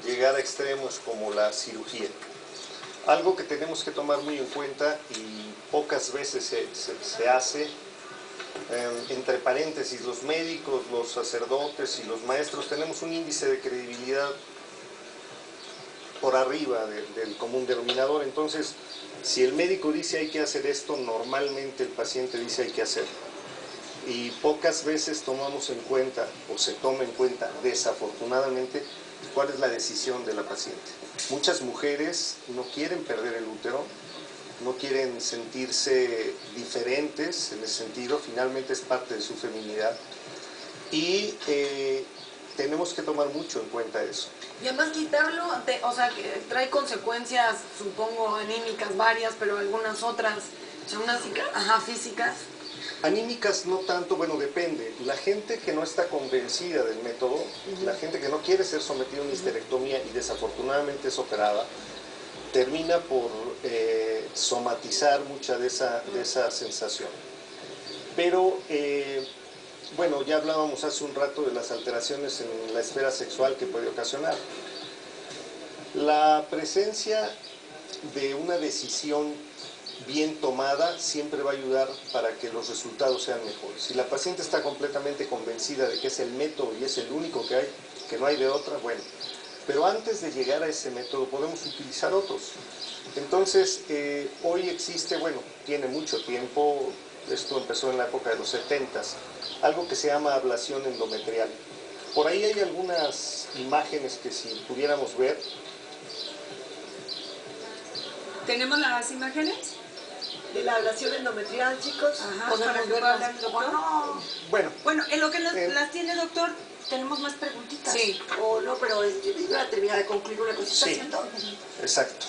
llegar a extremos como la cirugía. Algo que tenemos que tomar muy en cuenta y pocas veces se hace, entre paréntesis, los médicos, los sacerdotes y los maestros tenemos un índice de credibilidad por arriba del común denominador. Entonces, si el médico dice hay que hacer esto, normalmente el paciente dice hay que hacerlo. Y pocas veces tomamos en cuenta, o se toma en cuenta, desafortunadamente, cuál es la decisión de la paciente. Muchas mujeres no quieren perder el útero, no quieren sentirse diferentes en ese sentido, finalmente es parte de su feminidad. Y tenemos que tomar mucho en cuenta eso. Y además quitarlo, o sea, que trae consecuencias, supongo, anímicas varias, pero algunas otras, unas físicas. Anímicas no tanto, bueno, depende. La gente que no está convencida del método, la gente que no quiere ser sometida a una histerectomía y desafortunadamente es operada, termina por somatizar mucha de esa sensación. Pero, bueno, ya hablábamos hace un rato de las alteraciones en la esfera sexual que puede ocasionar. La presencia de una decisión bien tomada siempre va a ayudar para que los resultados sean mejores. Si la paciente está completamente convencida de que es el método y es el único que hay, que no hay de otra, bueno. Pero antes de llegar a ese método podemos utilizar otros. Entonces, hoy existe, bueno, tiene mucho tiempo, esto empezó en la época de los 70s, algo que se llama ablación endometrial. Por ahí hay algunas imágenes que si pudiéramos ver. ¿Tenemos las imágenes? De la ablación endometrial, chicos. ¿Podemos verlas, doctor? Bueno, en lo que las tiene, doctor, tenemos más preguntitas. Sí. O no, pero yo iba a terminar de concluir una cosita. Sí, exacto.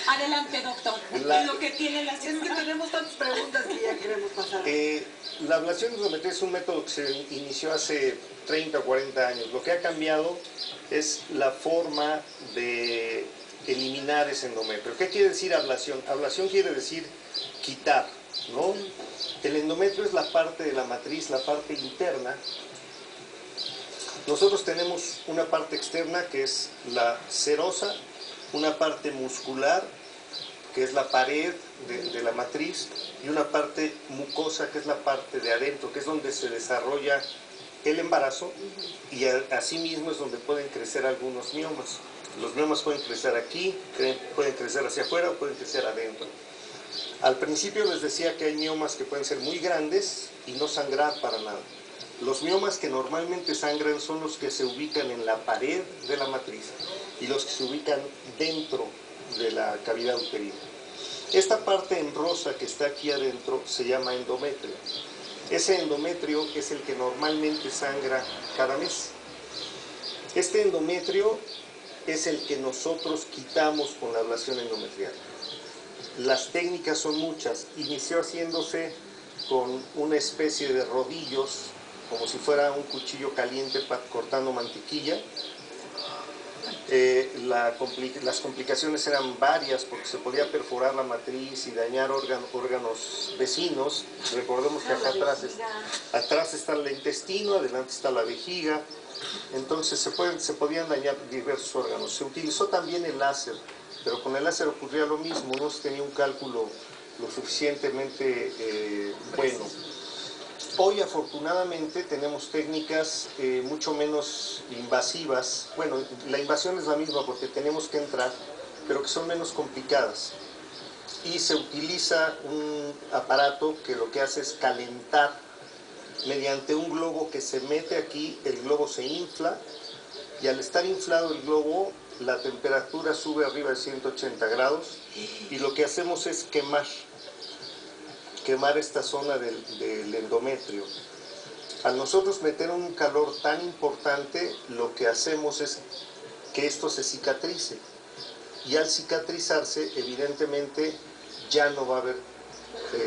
Adelante, doctor. En lo que tiene las Es que tenemos tantas preguntas que ya queremos pasar. La ablación endometrial es un método que se inició hace 30 o 40 años. Lo que ha cambiado es la forma de eliminar ese endometrio. ¿Qué quiere decir ablación? Ablación quiere decir quitar, ¿no? El endometrio es la parte de la matriz, la parte interna. Nosotros tenemos una parte externa que es la serosa, una parte muscular que es la pared de la matriz y una parte mucosa que es la parte de adentro, que es donde se desarrolla el embarazo y asimismo es donde pueden crecer algunos miomas. Los miomas pueden crecer aquí, pueden crecer hacia afuera o pueden crecer adentro. Al principio les decía que hay miomas que pueden ser muy grandes y no sangrar para nada. Los miomas que normalmente sangran son los que se ubican en la pared de la matriz y los que se ubican dentro de la cavidad uterina. Esta parte en rosa que está aquí adentro se llama endometrio. Ese endometrio es el que normalmente sangra cada mes. Este endometrio es el que nosotros quitamos con la ablación endometrial. Las técnicas son muchas. Inició haciéndose con una especie de rodillos, como si fuera un cuchillo caliente cortando mantequilla. Las complicaciones eran varias porque se podía perforar la matriz y dañar órganos vecinos. Recordemos que acá atrás está el intestino, adelante está la vejiga. Entonces se podían dañar diversos órganos. Se utilizó también el láser, pero con el láser ocurría lo mismo, no se tenía un cálculo lo suficientemente bueno. Hoy afortunadamente tenemos técnicas mucho menos invasivas. Bueno, la invasión es la misma porque tenemos que entrar, pero que son menos complicadas. Y se utiliza un aparato que lo que hace es calentar mediante un globo que se mete aquí, el globo se infla y al estar inflado el globo la temperatura sube arriba de 180 grados y lo que hacemos es quemar esta zona del endometrio. Al nosotros meter un calor tan importante, lo que hacemos es que esto se cicatrice y al cicatrizarse evidentemente ya no va a haber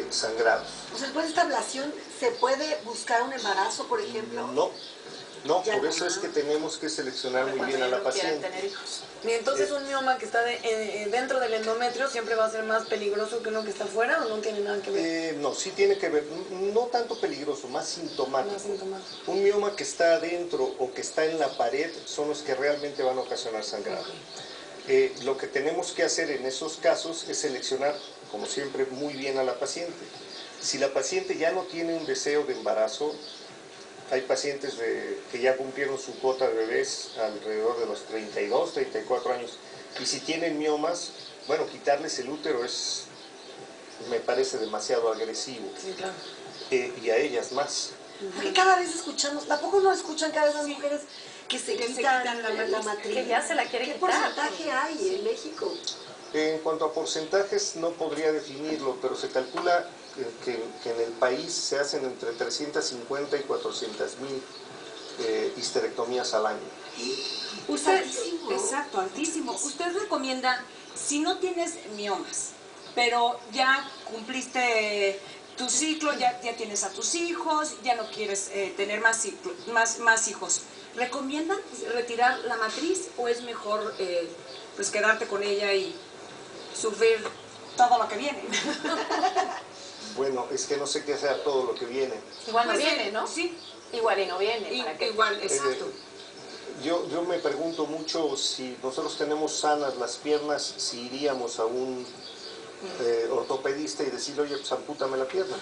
sangrados. O sea, después de esta ablación, ¿se puede buscar un embarazo, por ejemplo? No, No, Ya por no. eso es que tenemos que seleccionar muy bien a la paciente. Y entonces un mioma que está dentro del endometrio siempre va a ser más peligroso que uno que está afuera, ¿o no tiene nada que ver? No, sí tiene que ver, no tanto peligroso, más sintomático. Más sintomático. Un mioma que está adentro o que está en la pared son los que realmente van a ocasionar sangrado. Lo que tenemos que hacer en esos casos es seleccionar, como siempre, muy bien a la paciente. Si la paciente ya no tiene un deseo de embarazo, hay pacientes que ya cumplieron su cuota de bebés alrededor de los 32, 34 años, y si tienen miomas, bueno, quitarles el útero me parece demasiado agresivo. Sí, claro. Y a ellas más. Porque cada vez escuchamos, ¿tampoco no escuchan cada vez las mujeres que se quitan la matriz? Que ya se la quiere ¿Qué quitar. porcentaje hay en México? En cuanto a porcentajes, no podría definirlo, pero se calcula que en el país se hacen entre 350 y 400,000 histerectomías al año. Usted, Altísimo. exacto, altísimo. Usted recomienda, si no tienes miomas, pero ya cumpliste tu ciclo, ya tienes a tus hijos, ya no quieres tener más hijos, ¿recomiendan retirar la matriz o es mejor pues quedarte con ella y sufrir todo lo que viene? Bueno, es que no sé qué sea todo lo que viene. Igual no Pues, viene, ¿no? Sí, Igual y no viene. ¿Para qué? igual, exacto. Yo me pregunto mucho si nosotros tenemos sanas las piernas, si iríamos a un ortopedista y decirle, oye, pues ampútame la pierna.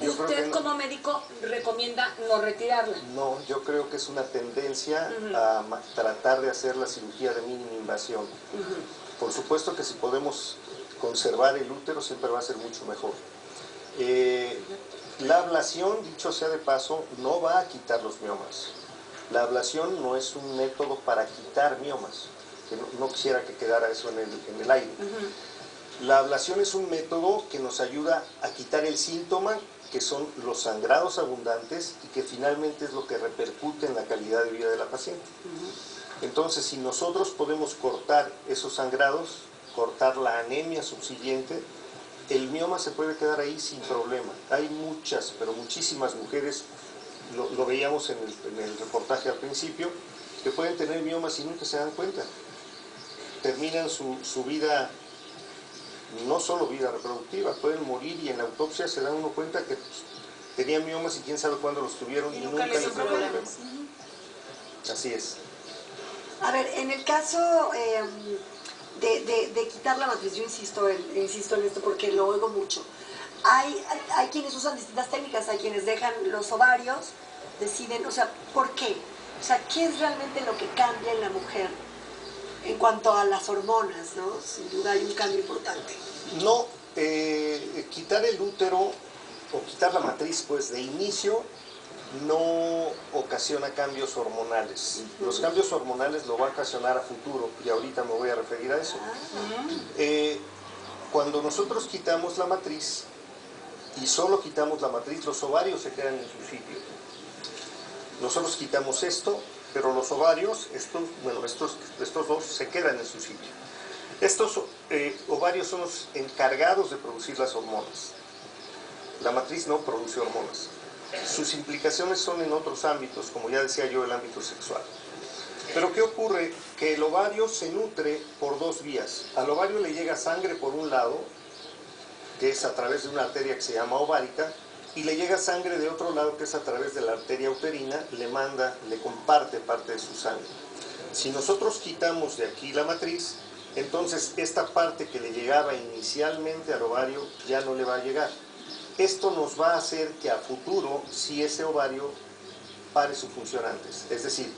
Yo creo que ¿Usted no. como médico recomienda no retirarla? No, yo creo que es una tendencia a tratar de hacer la cirugía de mínima invasión. Por supuesto que si podemos conservar el útero siempre va a ser mucho mejor. La ablación, dicho sea de paso, no va a quitar los miomas. La ablación no es un método para quitar miomas, que no quisiera que quedara eso en el aire. La ablación es un método que nos ayuda a quitar el síntoma, que son los sangrados abundantes y que finalmente es lo que repercute en la calidad de vida de la paciente. Entonces, si nosotros podemos cortar esos sangrados, cortar la anemia subsiguiente, el mioma se puede quedar ahí sin problema. Hay muchas, pero muchísimas mujeres, lo veíamos en el reportaje al principio, que pueden tener miomas y nunca se dan cuenta. Terminan su vida, no solo vida reproductiva, pueden morir y en la autopsia se dan uno cuenta que tenían miomas y quién sabe cuándo los tuvieron y nunca les dio problema. Así es. A ver, en el caso de quitar la matriz, yo insisto en esto porque lo oigo mucho. Hay quienes usan distintas técnicas, hay quienes dejan los ovarios, deciden, o sea, ¿por qué? O sea, ¿qué es realmente lo que cambia en la mujer en cuanto a las hormonas, ¿no? Sin duda hay un cambio importante. No, quitar el útero o quitar la matriz, pues de inicio no ocasiona cambios hormonales. Los cambios hormonales lo va a ocasionar a futuro y ahorita me voy a referir a eso. Cuando nosotros quitamos la matriz y solo quitamos la matriz, los ovarios se quedan en su sitio. Nosotros quitamos esto, pero los ovarios, estos dos se quedan en su sitio. Estos ovarios son los encargados de producir las hormonas. La matriz no produce hormonas. Sus implicaciones son en otros ámbitos, como ya decía yo, el ámbito sexual. Pero ¿qué ocurre? Que el ovario se nutre por dos vías. Al ovario le llega sangre por un lado, que es a través de una arteria que se llama ovárica, y le llega sangre de otro lado, que es a través de la arteria uterina, le comparte parte de su sangre. Si nosotros quitamos de aquí la matriz, entonces esta parte que le llegaba inicialmente al ovario ya no le va a llegar. Esto nos va a hacer que a futuro, si ese ovario pare su función antes. Es decir,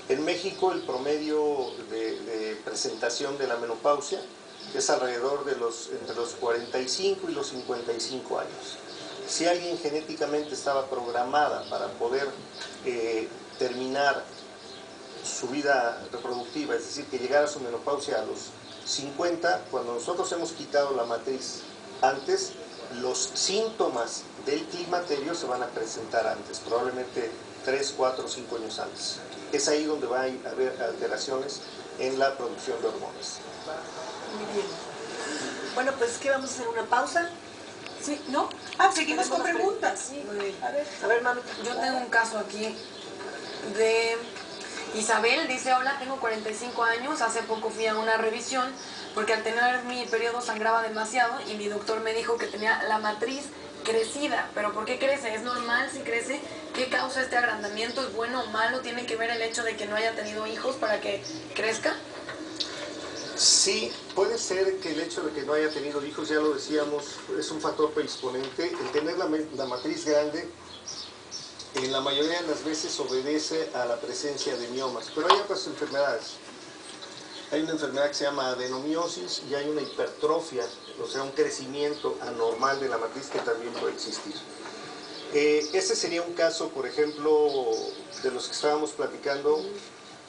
en México el promedio de presentación de la menopausia es alrededor de entre los 45 y los 55 años. Si alguien genéticamente estaba programada para poder terminar su vida reproductiva, es decir, que llegara a su menopausia a los 50, cuando nosotros hemos quitado la matriz antes, los síntomas del climaterio se van a presentar antes, probablemente 3, 4, 5 años antes. Es ahí donde va a haber alteraciones en la producción de hormonas. Muy bien. Bueno, pues ¿qué vamos a hacer? ¿Una pausa? Sí, ¿no? Seguimos con preguntas. Muy bien. A ver, mami. Yo tengo un caso aquí de Isabel, dice, hola, tengo 45 años, hace poco fui a una revisión porque al tener mi periodo sangraba demasiado y mi doctor me dijo que tenía la matriz crecida. ¿Pero por qué crece? ¿Es normal si crece? ¿Qué causa este agrandamiento? ¿Es bueno o malo? ¿Tiene que ver el hecho de que no haya tenido hijos para que crezca? Sí, puede ser que el hecho de que no haya tenido hijos, ya lo decíamos, es un factor predisponente. El tener la matriz grande, en la mayoría de las veces obedece a la presencia de miomas, pero hay otras enfermedades. Hay una enfermedad que se llama adenomiosis y hay una hipertrofia, o sea, un crecimiento anormal de la matriz que también puede existir. Ese sería un caso, por ejemplo, de los que estábamos platicando,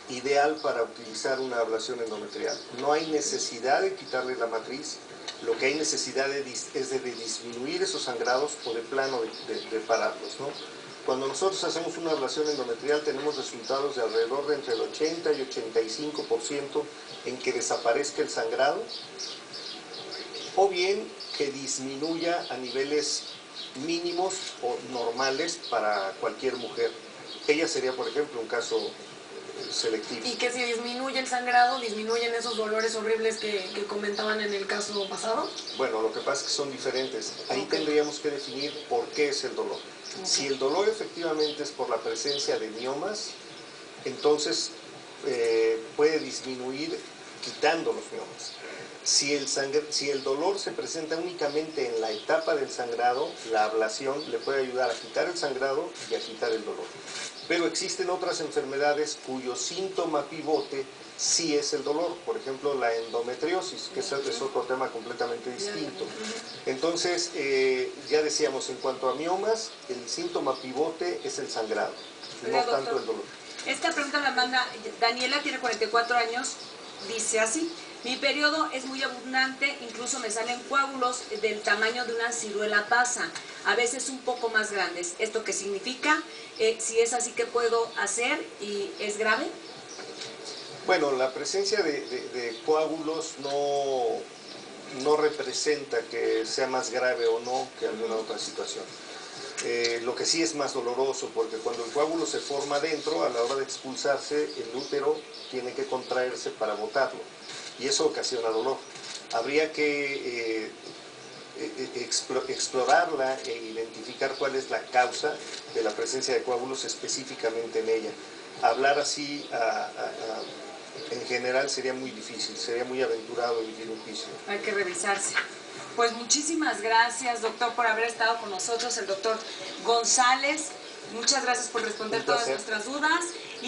ideal para utilizar una ablación endometrial. No hay necesidad de quitarle la matriz, lo que hay necesidad es de disminuir esos sangrados o de plano de pararlos, ¿no? Cuando nosotros hacemos una ablación endometrial tenemos resultados de alrededor de entre el 80 y 85% en que desaparezca el sangrado o bien que disminuya a niveles mínimos o normales para cualquier mujer. Ella sería, por ejemplo, un caso selectivo. Y que si disminuye el sangrado, disminuyen esos dolores horribles que comentaban en el caso pasado. Bueno, lo que pasa es que son diferentes. Ahí tendríamos que definir por qué es el dolor. Si el dolor efectivamente es por la presencia de miomas, entonces puede disminuir quitando los miomas. Si el dolor se presenta únicamente en la etapa del sangrado, la ablación le puede ayudar a quitar el sangrado y a quitar el dolor. Pero existen otras enfermedades cuyo síntoma pivote sí es el dolor, por ejemplo la endometriosis, que es otro tema completamente distinto. Entonces, ya decíamos, en cuanto a miomas, el síntoma pivote es el sangrado, no tanto el dolor. Esta pregunta la manda Daniela, tiene 44 años, dice así: mi periodo es muy abundante, incluso me salen coágulos del tamaño de una ciruela pasa, a veces un poco más grandes. ¿Esto qué significa? Si es así, ¿qué puedo hacer? ¿Y es grave? Bueno, la presencia de coágulos no representa que sea más grave o no que alguna otra situación. Lo que sí es más doloroso, porque cuando el coágulo se forma dentro, a la hora de expulsarse, el útero tiene que contraerse para botarlo, y eso ocasiona dolor. Habría que explorarla e identificar cuál es la causa de la presencia de coágulos específicamente en ella. Hablar así en general sería muy difícil, sería muy aventurado emitir un juicio. Hay que revisarse. Pues muchísimas gracias, doctor, por haber estado con nosotros, el doctor González. Muchas gracias por responder todas nuestras dudas.